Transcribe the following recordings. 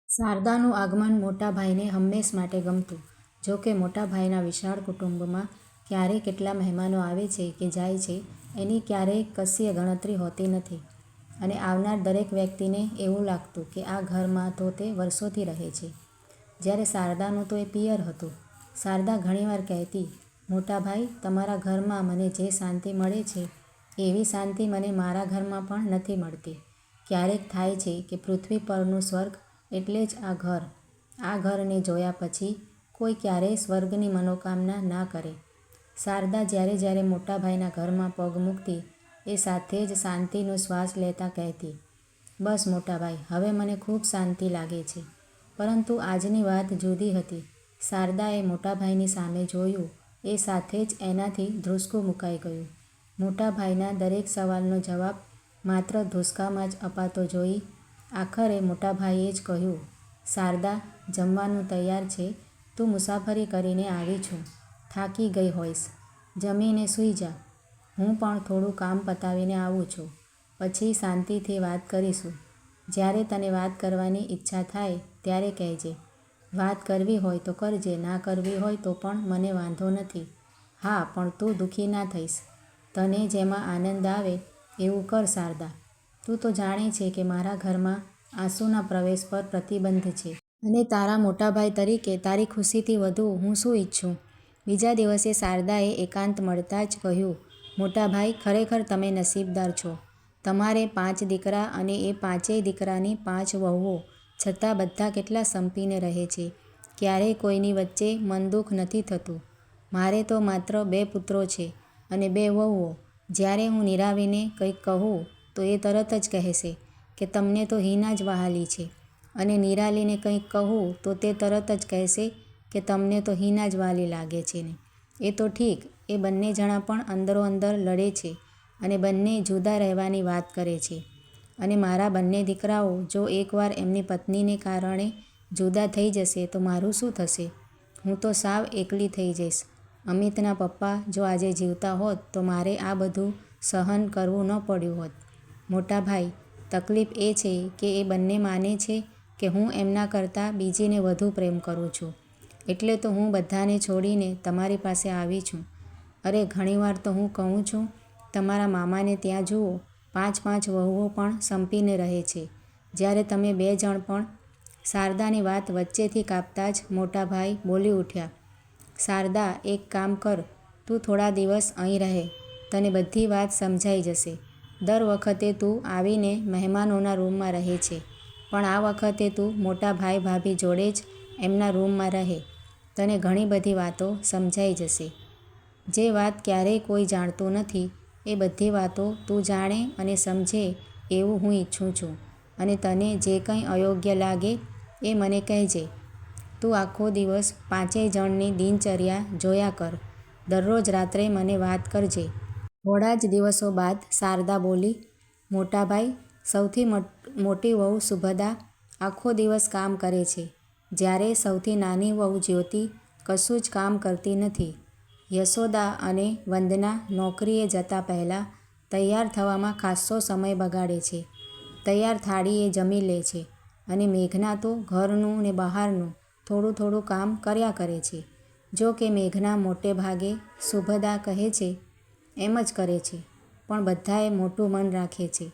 શારદાનું આગમન મોટા ભાઈને હંમેશ માટે ગમતું. જો કે મોટા ભાઈના વિશાળ કુટુંબમાં ક્યારે કેટલા મહેમાનો આવે છે કે જાય છે એની ક્યારેય કશીય ગણતરી હોતી નથી અને આવનાર દરેક વ્યક્તિને એવું લાગતું કે આ ઘરમાં તો તે વર્ષોથી રહે છે. જ્યારે શારદાનું તો એ પિયર હતું. શારદા ઘણીવાર કહેતી, મોટા ભાઈ, તમારા ઘરમાં મને જે શાંતિ મળે છે એવી શાંતિ મને મારા ઘરમાં પણ નથી મળતી. ક્યારેક થાય છે કે પૃથ્વી પરનું સ્વર્ગ એટલે જ આ ઘર. આ ઘરને જોયા પછી કોઈ ક્યારેય સ્વર્ગની મનોકામના ના કરે. શારદા જ્યારે જ્યારે મોટા ભાઈના ઘરમાં પગ મૂકતી એ સાથે જ શાંતિનો શ્વાસ લેતા કહેતી, બસ મોટા ભાઈ, હવે મને ખૂબ શાંતિ લાગે છે. પરંતુ આજની વાત જુદી હતી. શારદાએ મોટા ભાઈની સામે જોયું એ સાથે જ એનાથી ધ્રુસકું મુકાઈ ગયું. મોટા ભાઈના દરેક સવાલનો જવાબ માત્ર ધ્રુસકામાં જ અપાતો જોઈ આખરે મોટા ભાઈએ જ કહ્યું, શારદા, જમવાનું તૈયાર છે. તું મુસાફરી કરીને આવી છું. થાકી ગઈ હોઈશ. જમીને સૂઈ જા. હું પણ થોડું કામ પતાવીને આવું છું. પછી શાંતિથી વાત કરીશું. જ્યારે તને વાત કરવાની ઈચ્છા થાય ત્યારે કહેજે. વાત કરવી હોય તો કરજે, ના કરવી હોય તો પણ મને વાંધો નથી. હા, પણ તું દુઃખી ના થઈશ. તને જેમાં આનંદ આવે એવું કર શારદા. તું તો જાણે છે કે મારા ઘરમાં આંસુના પ્રવેશ પર પ્રતિબંધ છે. અને તારા મોટા ભાઈ તરીકે તારી ખુશીથી વધુ હું શું ઈચ્છું? બીજા દિવસે શારદાએ એકાંત મળતાં જ કહ્યું, મોટા ભાઈ, ખરેખર તમે નસીબદાર છો. તમારે 5 દીકરા અને એ 5 દીકરાની 5 વહુઓ, છતાં બધા કેટલા સંપીને રહે છે. ક્યારેય કોઈની વચ્ચે મનદુખ નથી થતું. મારે તો માત્ર 2 પુત્રો છે અને 2 વહુઓ. જ્યારે હું નિરાવીને કંઈક કહું તો એ તરત જ કહેશે કે તમને તો હિના જ વહાલી છે અને નિરાલીને કંઈક કહું તો તે તરત જ કહેશે કે તમને તો હિના જ વહાલી લાગે છે ને. એ તો ઠીક, એ બંને જણા પણ અંદરોઅંદર લડે છે અને બંને જુદા રહેવાની વાત કરે છે. અને મારા બંને દીકરાઓ જો એકવાર એમની પત્નીને કારણે જુદા થઈ જશે તો મારું શું થશે? હું તો સાવ એકલી થઈ જઈશ. અમિતના પપ્પા જો આજે જીવતા હોત તો મારે આ બધું સહન કરવું ન પડ્યું હોત. મોટા ભાઈ, તકલીફ એ છે કે એ બંને માને છે કે હું એમના કરતાં બીજીને વધુ પ્રેમ કરું છું. એટલે તો હું બધાને છોડીને તમારી પાસે આવી છું. અરે, ઘણીવાર તો હું કહું છું, તમારા મામાને ત્યાં જુઓ, 5 વહુઓ પણ સંપીને રહે છે, જ્યારે તમે 2 જણ પણ. શારદાની વાત વચ્ચેથી કાપતા જ મોટા ભાઈ બોલી ઉઠ્યા, શારદા, એક કામ કર, તું થોડા દિવસ અહીં રહે. તને બધી વાત સમજાઈ જશે. દર વખતે તું આવીને મહેમાનોના રૂમમાં રહે છે, પણ આ વખતે તું મોટા ભાઈ ભાભી જોડે જ એમના રૂમમાં રહે. તને ઘણી બધી વાતો સમજાઈ જશે. જે વાત ક્યારેય કોઈ જાણતું નથી એ બધી વાતો તું જાણે અને સમજે એવું હું ઈચ્છું છું. અને તને જે કંઈ અયોગ્ય લાગે એ મને કહેજે. તું આખો દિવસ 5 જણની દિનચર્યા જોયા કર. દરરોજ રાત્રે મને વાત કરજે. થોડા જ દિવસો બાદ શારદા બોલી, મોટા ભાઈ, સૌથી મોટી વહુ શુભદા આખો દિવસ કામ કરે છે, જ્યારે સૌથી નાની વહુ જ્યોતિ કશું જ કામ કરતી નથી. યશોદા અને વંદના નોકરીએ જતાં પહેલાં તૈયાર થવામાં ખાસ્સો સમય બગાડે છે. તૈયાર થાળીએ જમી લે છે અને મેઘના તો ઘરનું ને બહારનું થોડું થોડું કામ કર્યા કરે છે. જો કે મેઘના મોટે ભાગે શુભદા કહે છે એમ જ કરે છે, પણ બધાએ મોટું મન રાખે છે.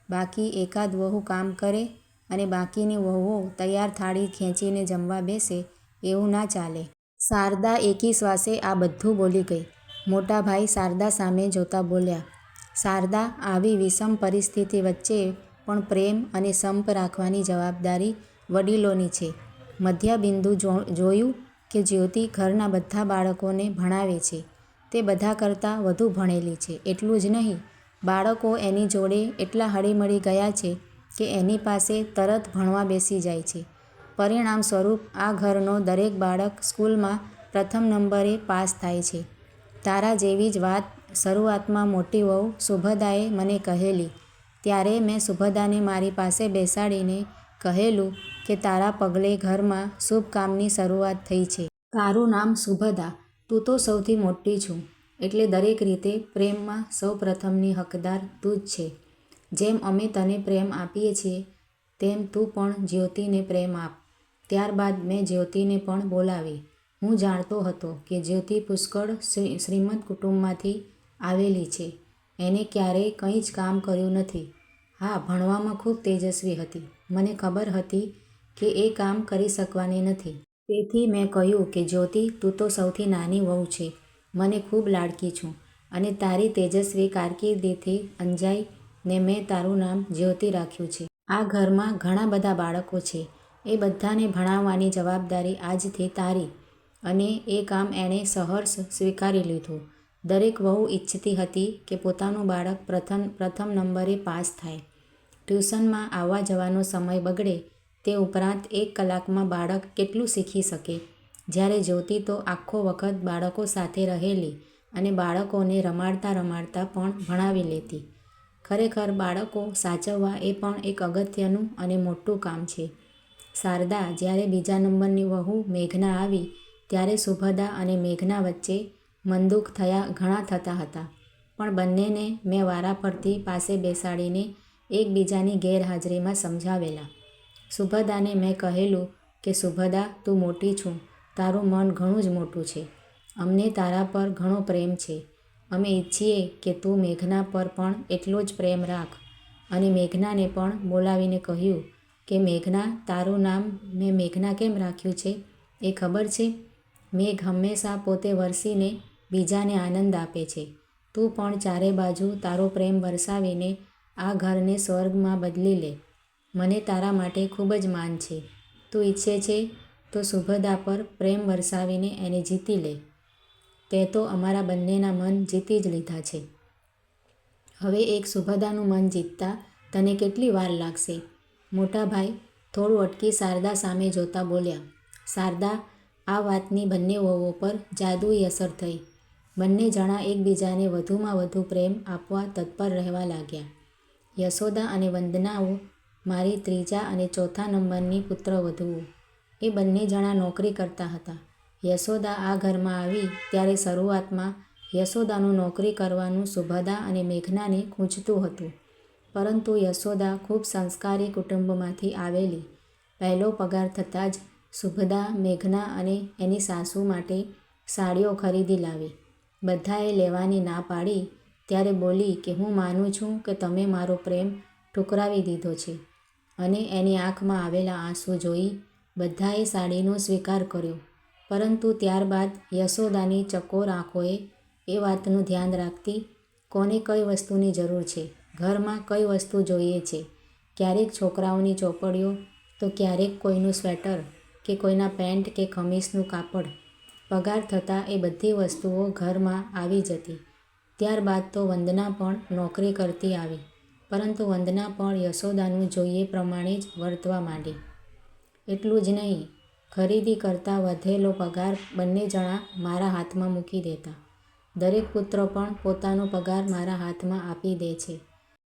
બાકી એકાદ વહુ કામ કરે અને બાકીની વહુઓ તૈયાર થાળી ખેંચીને જમવા બેસે એવું ના ચાલે. શારદા એકી શ્વાસે આ બધું બોલી ગઈ. મોટા ભાઈ શારદા સામે જોતા બોલ્યા, શારદા, આવી વિષમ પરિસ્થિતિ વચ્ચે પણ પ્રેમ અને સંપ રાખવાની જવાબદારી વડીલોની છે. મધ્યબિંદુ જોયું કે જ્યોતિ ઘરના બધા બાળકોને ભણાવે છે. તે બધા કરતાં વધુ ભણેલી છે. એટલું જ નહીં, બાળકો એની જોડે એટલા હળીમળી ગયા છે કે એની પાસે તરત ભણવા બેસી જાય છે. પરિણામ સ્વરૂપ આ ઘરનો દરેક બાળક સ્કૂલમાં પ્રથમ નંબરે પાસ થાય છે. તારા જેવી જ વાત શરૂઆતમાં મોટી વહુ શુભદાએ મને કહેલી. ત્યારે મેં શુભદાને મારી પાસે બેસાડીને કહેલું કે તારા પગલે ઘરમાં શુભ કામની શરૂઆત થઈ છે. તારું નામ શુભદા. તું તો સૌથી મોટી છું, એટલે દરેક રીતે પ્રેમમાં સૌ પ્રથમની હકદાર તું જ છે. જેમ અમે તને પ્રેમ આપીએ છીએ તેમ તું પણ જ્યોતિને પ્રેમ આપ. ત્યારબાદ મેં જ્યોતિને પણ બોલાવી. હું જાણતો હતો કે જ્યોતિ પુષ્કળ શ્રીમંત કુટુંબમાંથી આવેલી છે. એને ક્યારેય કંઈ જ કામ કર્યું નથી. હા, ભણવામાં ખૂબ તેજસ્વી હતી. મને ખબર હતી કે એ કામ કરી શકવાની નથી. તેથી મેં કહ્યું કે જ્યોતિ, તું તો સૌથી નાની વહુ છે. મને ખૂબ લાડકી છું અને તારી તેજસ્વી કારકિર્દીથી અંજાઈ ને મેં તારું નામ જ્યોતિ રાખ્યું છે. આ ઘરમાં ઘણા બધા બાળકો છે. એ બધાને ભણાવવાની જવાબદારી આજથી તારી. અને એ કામ એણે સહર્ષ સ્વીકારી લીધું. દરેક વહુ ઈચ્છતી હતી કે પોતાનું બાળક પ્રથમ નંબરે પાસ થાય. ટ્યુશનમાં આવવા જવાનો સમય બગડે તે ઉપરાંત 1 કલાકમાં બાળક કેટલું શીખી શકે, જ્યારે જ્યોતિ તો આખો વખત બાળકો સાથે રહેલી અને બાળકોને રમાડતા રમાડતા પણ ભણાવી લેતી. ખરેખર બાળકો સાચવવા એ પણ એક અગત્યનું અને મોટું કામ છે. શારદા, જ્યારે બીજા નંબરની વહુ મેઘના આવી ત્યારે સુભદ્રા અને મેઘના વચ્ચે મનદુખ ઘણા થતા હતા. પણ બંનેને મેં વારાફરતી પાસે બેસાડીને એકબીજાની ગેરહાજરીમાં સમજાવેલા. સુભદ્રાને મેં કહેલું કે સુભદ્રા, તું મોટી છું, તારું મન ઘણું જ મોટું છે. અમને તારા પર ઘણો પ્રેમ છે. અમે ઈચ્છીએ કે તું મેઘના પર પણ એટલો જ પ્રેમ રાખ. અને મેઘનાને પણ બોલાવીને કહ્યું કે મેઘના, તારું નામ મેં મેઘના કેમ રાખ્યું છે એ ખબર છે? મેઘ હંમેશા પોતે વરસીને બીજાને આનંદ આપે છે. તું પણ ચારે બાજુ તારો પ્રેમ વરસાવીને આ ઘરને સ્વર્ગમાં બદલી લે. મને તારા માટે ખૂબ જ માન છે. તું ઈચ્છે છે તો સુભદ્રા પર પ્રેમ વરસાવીને એને જીતી લે. તે તો અમારા બંનેના મન જીતી જ લીધા છે. હવે એક સુભદ્રાનું મન જીતતા તને કેટલી વાર લાગશે? મોટા ભાઈ થોડું અટકી શારદા સામે જોતા બોલ્યા. શારદા, આ વાતની બંને વહુઓ પર જાદુઈ અસર થઈ. બંને જણા એકબીજાને વધુમાં વધુ પ્રેમ આપવા તત્પર રહેવા લાગ્યા. યશોદા અને વંદનાઓ મારી 3જા અને 4થા નંબરની પુત્રવધૂઓ. એ બંને જણા નોકરી કરતા હતા. યશોદા આ ઘરમાં આવી ત્યારે શરૂઆતમાં યશોદાનું નોકરી કરવાનું સુભદ્રા અને મેઘનાને ખૂંચતું હતું. પરંતુ યશોદા ખૂબ સંસ્કારી કુટુંબમાંથી આવેલી. પહેલો પગાર થતાં જ સુભદ્રા મેઘના અને એની સાસુ માટે સાડીઓ ખરીદી લાવી. બધાએ લેવાની ના પાડી ત્યારે બોલી કે હું માનું છું કે તમે મારો પ્રેમ ઠુકરાવી દીધો છે. અને એની આંખમાં આવેલા આંસુ જોઈ બધાએ સાડીનો સ્વીકાર કર્યો. પરંતુ ત્યારબાદ યશોદાની ચકોર આંખોએ એ વાતનું ધ્યાન રાખતી, કોને કઈ વસ્તુની જરૂર છે, ઘરમાં કઈ વસ્તુ જોઈએ છે, ક્યારેક છોકરાઓની ચોપડીઓ તો ક્યારેક કોઈનું સ્વેટર કે કોઈના પેન્ટ કે ખમીસનું કાપડ. પગાર થતાં એ બધી વસ્તુઓ ઘરમાં આવી જતી. ત્યારબાદ તો વંદના પણ નોકરી કરતી આવી. પરંતુ વંદના પણ યશોદાનું જોઈએ પ્રમાણે જ વર્તવા માંડી. એટલું જ નહીં, ખરીદી કરતાં વધેલો પગાર બંને જણા મારા હાથમાં મૂકી દેતા. દરેક પુત્ર પણ પોતાનો પગાર મારા હાથમાં આપી દે છે.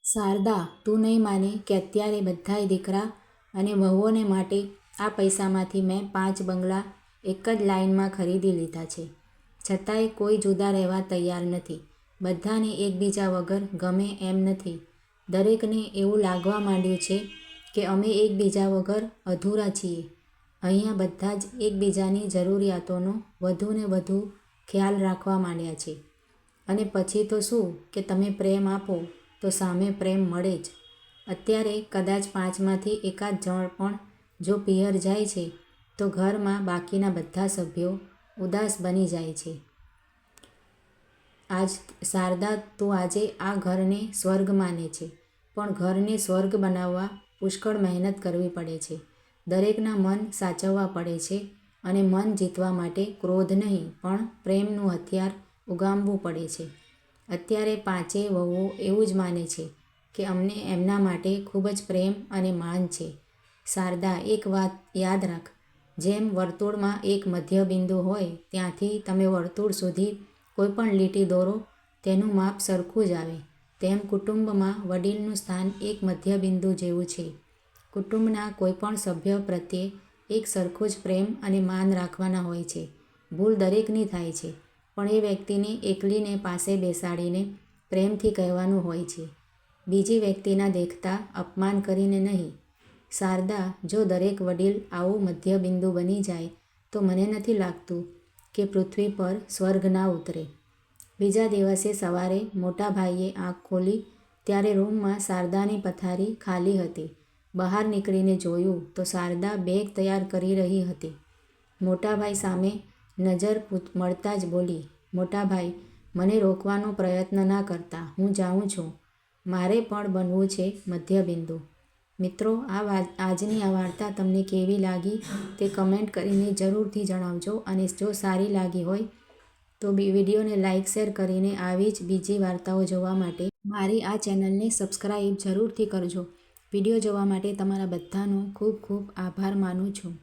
શારદા, તું નહીં માને કે અત્યારે બધાય દીકરા અને વહુઓને માટે આ પૈસામાંથી મેં 5 બંગલા એક જ લાઈનમાં ખરીદી લીધા છે. છતાંય કોઈ જુદા રહેવા તૈયાર નથી. બધાને એકબીજા વગર ગમે એમ નથી. દરેકને એવું લાગવા માંડ્યું છે કે અમે એકબીજા વગર અધૂરા છીએ. અહીંયા બધા જ એકબીજાની જરૂરિયાતોનો વધુને વધુ ખ્યાલ રાખવા માંડ્યા છે. અને પછી તો શું કે તમે પ્રેમ આપો તો સામે પ્રેમ મળે જ. અત્યારે કદાચ 5માંથી એકાદ જણ પણ જો પિયર જાય છે તો ઘરમાં બાકીના બધા સભ્યો ઉદાસ બની જાય છે. શારદા, તું આજે આ ઘરને સ્વર્ગ માને છે, પણ ઘરને સ્વર્ગ બનાવવા પુષ્કળ મહેનત કરવી પડે છે. દરેકના મન સાચવવા પડે છે અને મન જીતવા માટે ક્રોધ નહીં પણ પ્રેમનું હથિયાર ઉગામવું પડે છે. અત્યારે 5 વહુઓ એવું જ માને છે કે અમને એમના માટે ખૂબ જ પ્રેમ અને માન છે. શારદા, એક વાત યાદ રાખ, જેમ વર્તુળમાં એક મધ્ય બિંદુ હોય ત્યાંથી તમે વર્તુળ સુધી કોઈપણ લીટી દોરો તેનું માપ સરખું જ આવે, તેમ કુટુંબમાં વડીલનું સ્થાન એક મધ્ય બિંદુ જેવું છે. કુટુંબના કોઈપણ સભ્ય પ્રત્યે એક સરખું જ પ્રેમ અને માન રાખવાના હોય છે. ભૂલ દરેકની થાય છે, પણ એ વ્યક્તિને એકલીને પાસે બેસાડીને પ્રેમથી કહેવાનું હોય છે. બીજી વ્યક્તિના દેખતા અપમાન કરીને નહીં. શારદા, જો દરેક વડીલ આવું મધ્યબિંદુ બની જાય તો મને નથી લાગતું કે પૃથ્વી પર સ્વર્ગ ના ઉતરે. બીજા દિવસે સવારે મોટા ભાઈએ આંખ ખોલી ત્યારે રૂમમાં શારદાની પથારી ખાલી હતી. બહાર નીકળીને જોયું તો શારદા બેગ તૈયાર કરી રહી હતી. મોટાભાઈ સામે નજર મળતા જ બોલી, મોટાભાઈ, મને રોકવાનો પ્રયત્ન ના કરતા, હું જાઉં છું. મારે પણ બનવું છે મધ્યબિંદુ. મિત્રો, આજની આ વાર્તા તમને કેવી લાગી તે કમેન્ટ કરીને જરૂરથી જણાવજો. અને જો સારી લાગી હોય તો વિડીયોને લાઇક શેર કરીને આવી જ બીજી વાર્તાઓ જોવા માટે મારી આ ચેનલને સબસ્ક્રાઈબ જરૂરથી કરજો. વિડીયો જોવા માટે તમારા બધાનો ખૂબ ખૂબ આભાર માનું છું.